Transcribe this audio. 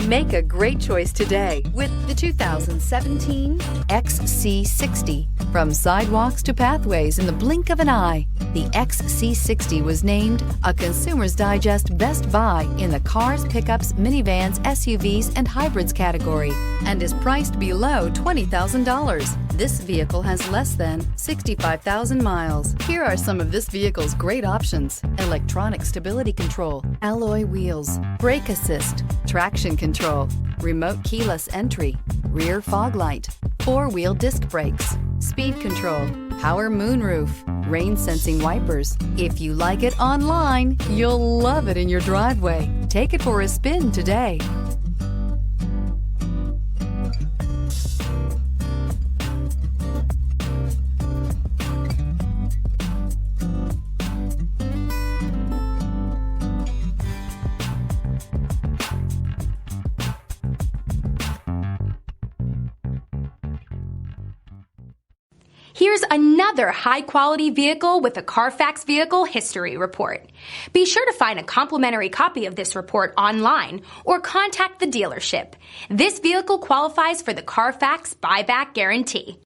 Make a great choice today with the 2017 XC60. From sidewalks to pathways in the blink of an eye, the XC60 was named a Consumer's Digest Best Buy in the cars, pickups, minivans, SUVs, and hybrids category and is priced below $20,000. This vehicle has less than 65,000 miles. Here are some of this vehicle's great options: electronic stability control, alloy wheels, brake assist, traction control, remote keyless entry, rear fog light, four-wheel disc brakes, speed control, power moonroof, rain sensing wipers. If you like it online, you'll love it in your driveway. Take it for a spin today. Here's another high-quality vehicle with a Carfax Vehicle History Report. Be sure to find a complimentary copy of this report online or contact the dealership. This vehicle qualifies for the Carfax Buyback Guarantee.